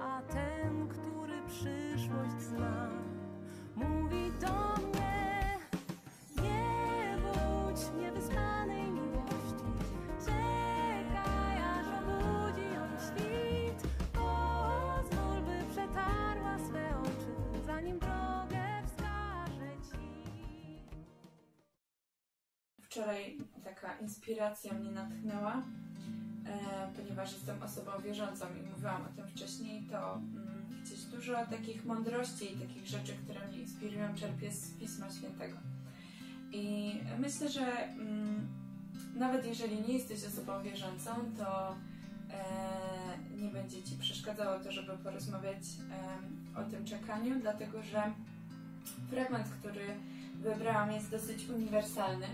a ten, który przyszłość zna, mówi do mnie: nie budź niewyspanej miłości, czekaj, aż obudzi ją świt, pozwól, by przetarła swe oczy, zanim drogę wskaże ci. Wczoraj taka inspiracja mnie natchnęła, ponieważ jestem osobą wierzącą i mówiłam o tym wcześniej, to gdzieś dużo takich mądrości i takich rzeczy, które mnie inspirują, czerpię z Pisma Świętego. I myślę, że nawet jeżeli nie jesteś osobą wierzącą, to nie będzie Ci przeszkadzało to, żeby porozmawiać o tym czekaniu, dlatego że fragment, który wybrałam, jest dosyć uniwersalny.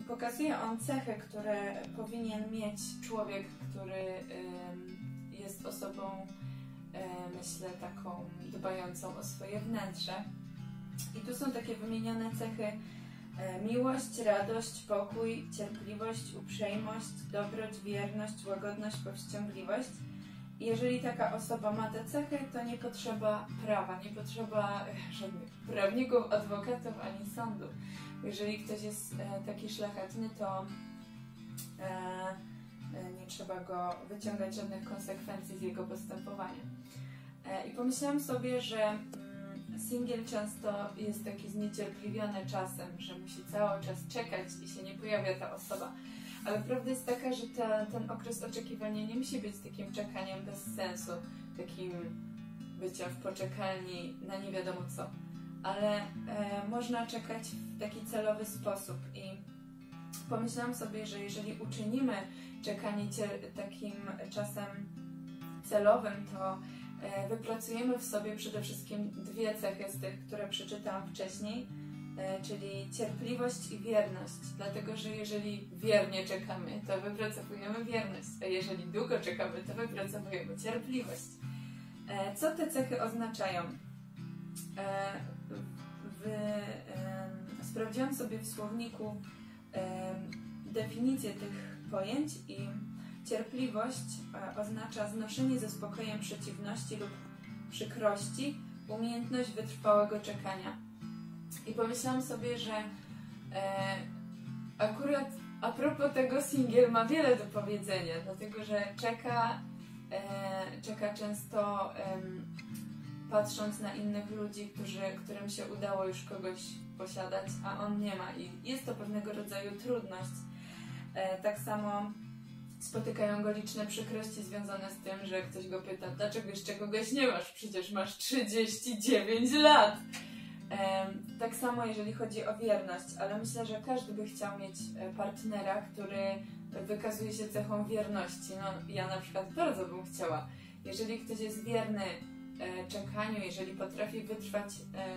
Pokazuje on cechy, które powinien mieć człowiek, który jest osobą, myślę, taką dbającą o swoje wnętrze. I tu są takie wymienione cechy: miłość, radość, pokój, cierpliwość, uprzejmość, dobroć, wierność, łagodność, powściągliwość. I jeżeli taka osoba ma te cechy, to nie potrzeba prawa, nie potrzeba żadnych prawników, adwokatów ani sądu. Jeżeli ktoś jest taki szlachetny, to nie trzeba go wyciągać żadnych konsekwencji z jego postępowania. I pomyślałam sobie, że singiel często jest taki zniecierpliwiony czasem, że musi cały czas czekać i się nie pojawia ta osoba. Ale prawda jest taka, że ten okres oczekiwania nie musi być takim czekaniem bez sensu, takim byciem w poczekalni na nie wiadomo co. Ale można czekać w taki celowy sposób i pomyślałam sobie, że jeżeli uczynimy czekanie takim czasem celowym, to wypracujemy w sobie przede wszystkim dwie cechy z tych, które przeczytałam wcześniej, czyli cierpliwość i wierność, dlatego że jeżeli wiernie czekamy, to wypracowujemy wierność, a jeżeli długo czekamy, to wypracowujemy cierpliwość. Co te cechy oznaczają? Sprawdziłam sobie w słowniku definicję tych pojęć i cierpliwość oznacza znoszenie ze spokojem przeciwności lub przykrości, umiejętność wytrwałego czekania. I pomyślałam sobie, że akurat a propos tego singiel ma wiele do powiedzenia, dlatego że czeka często patrząc na innych ludzi, którym się udało już kogoś posiadać, a on nie ma. I jest to pewnego rodzaju trudność. Tak samo spotykają go liczne przykrości związane z tym, że ktoś go pyta: dlaczego jeszcze kogoś nie masz? Przecież masz 39 lat! Tak samo jeżeli chodzi o wierność, ale myślę, że każdy by chciał mieć partnera, który wykazuje się cechą wierności. No, ja na przykład bardzo bym chciała. Jeżeli ktoś jest wierny czekaniu, jeżeli potrafi wytrwać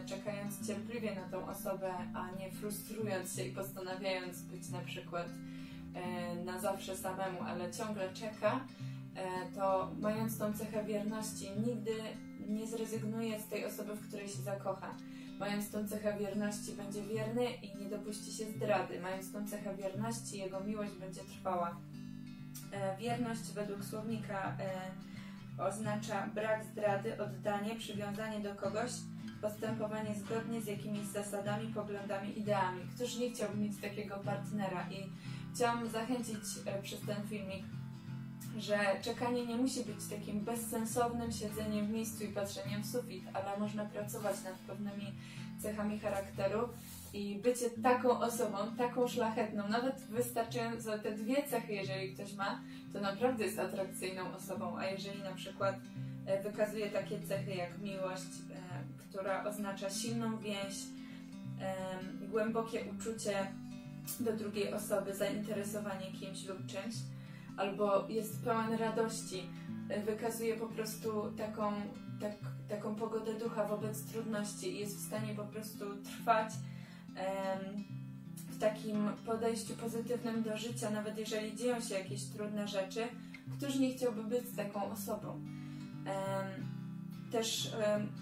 czekając cierpliwie na tą osobę, a nie frustrując się i postanawiając być na przykład na zawsze samemu, ale ciągle czeka, to mając tą cechę wierności nigdy nie zrezygnuje z tej osoby, w której się zakocha. Mając tą cechę wierności będzie wierny i nie dopuści się zdrady. Mając tą cechę wierności jego miłość będzie trwała. Wierność według słownika oznacza brak zdrady, oddanie, przywiązanie do kogoś, postępowanie zgodnie z jakimiś zasadami, poglądami, ideami. Któż nie chciałby mieć takiego partnera? I chciałam zachęcić przez ten filmik, że czekanie nie musi być takim bezsensownym siedzeniem w miejscu i patrzeniem w sufit, ale można pracować nad pewnymi cechami charakteru i bycie taką osobą, taką szlachetną, nawet wystarczająco te dwie cechy, jeżeli ktoś ma, to naprawdę jest atrakcyjną osobą, a jeżeli na przykład wykazuje takie cechy jak miłość, która oznacza silną więź, głębokie uczucie do drugiej osoby, zainteresowanie kimś lub czymś, albo jest pełen radości, wykazuje po prostu taką pogodę ducha wobec trudności i jest w stanie po prostu trwać w takim podejściu pozytywnym do życia, nawet jeżeli dzieją się jakieś trudne rzeczy. Któż nie chciałby być taką osobą? Też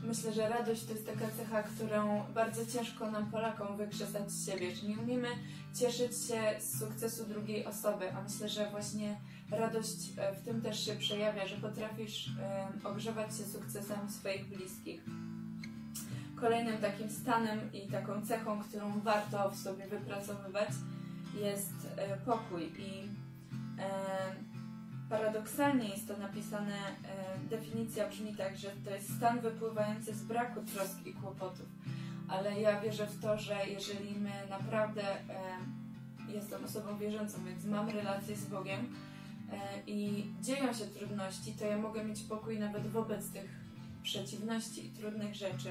myślę, że radość to jest taka cecha, którą bardzo ciężko nam, Polakom, wykrzesać z siebie, że nie umiemy cieszyć się z sukcesu drugiej osoby, a myślę, że właśnie Radość w tym też się przejawia, że potrafisz ogrzewać się sukcesem swoich bliskich. Kolejnym takim stanem i taką cechą, którą warto w sobie wypracowywać, jest pokój. I paradoksalnie jest to napisane, definicja brzmi tak, że to jest stan wypływający z braku trosk i kłopotów. Ale ja wierzę w to, że jeżeli my naprawdę, jestem osobą wierzącą, więc mam relację z Bogiem i dzieją się trudności, to ja mogę mieć pokój nawet wobec tych przeciwności i trudnych rzeczy.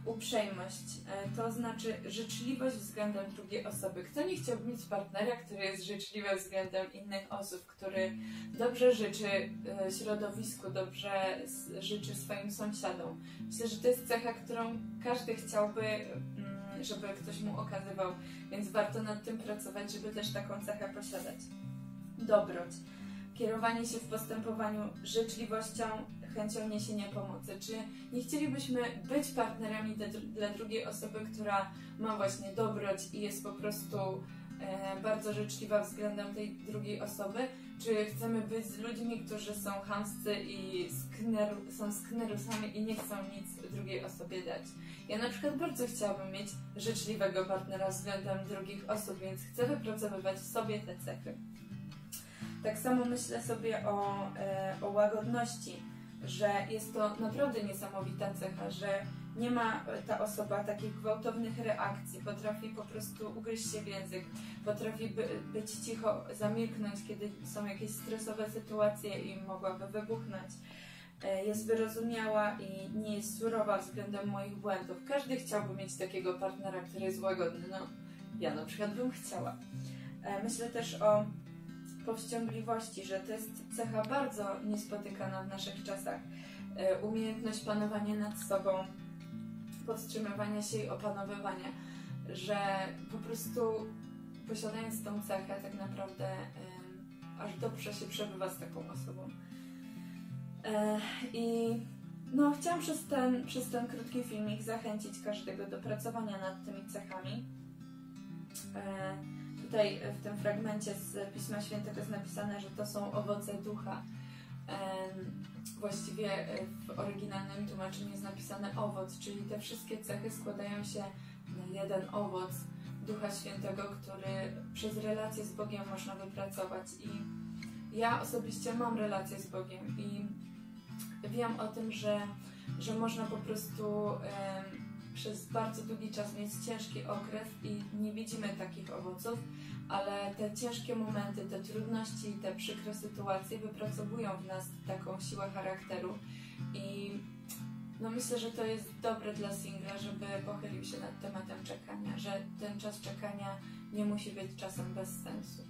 Uprzejmość to znaczy życzliwość względem drugiej osoby. Kto nie chciałby mieć partnera, który jest życzliwy względem innych osób, który dobrze życzy środowisku, dobrze życzy swoim sąsiadom? Myślę, że to jest cecha, którą każdy chciałby, żeby ktoś mu okazywał, więc warto nad tym pracować, żeby też taką cechę posiadać. Dobroć. Kierowanie się w postępowaniu życzliwością, chęcią niesienia pomocy. Czy nie chcielibyśmy być partnerami dla drugiej osoby, która ma właśnie dobroć i jest po prostu bardzo życzliwa względem tej drugiej osoby? Czy chcemy być z ludźmi, którzy są chamscy i są sknerusami i nie chcą nic drugiej osobie dać? Ja na przykład bardzo chciałabym mieć życzliwego partnera względem drugich osób, więc chcę wypracowywać w sobie te cechy. Tak samo myślę sobie o łagodności, że jest to naprawdę niesamowita cecha, że nie ma ta osoba takich gwałtownych reakcji, potrafi po prostu ugryźć się w język, potrafi być cicho, zamilknąć, kiedy są jakieś stresowe sytuacje i mogłaby wybuchnąć. Jest wyrozumiała i nie jest surowa względem moich błędów. Każdy chciałby mieć takiego partnera, który jest łagodny. No, ja na przykład bym chciała. Myślę też o powściągliwości, że to jest cecha bardzo niespotykana w naszych czasach. Umiejętność panowania nad sobą, powstrzymywania się i opanowywania, że po prostu posiadając tą cechę tak naprawdę aż dobrze się przebywa z taką osobą. I no, chciałam przez ten krótki filmik zachęcić każdego do pracowania nad tymi cechami. Tutaj w tym fragmencie z Pisma Świętego jest napisane, że to są owoce ducha. Właściwie w oryginalnym tłumaczeniu jest napisane owoc, czyli te wszystkie cechy składają się na jeden owoc Ducha Świętego, który przez relację z Bogiem można wypracować. I ja osobiście mam relację z Bogiem i wiem o tym, że można po prostu przez bardzo długi czas mieć ciężki okres i nie widzimy takich owoców, ale te ciężkie momenty, te trudności, te przykre sytuacje wypracowują w nas taką siłę charakteru i no myślę, że to jest dobre dla singla, żeby pochylił się nad tematem czekania, że ten czas czekania nie musi być czasem bez sensu.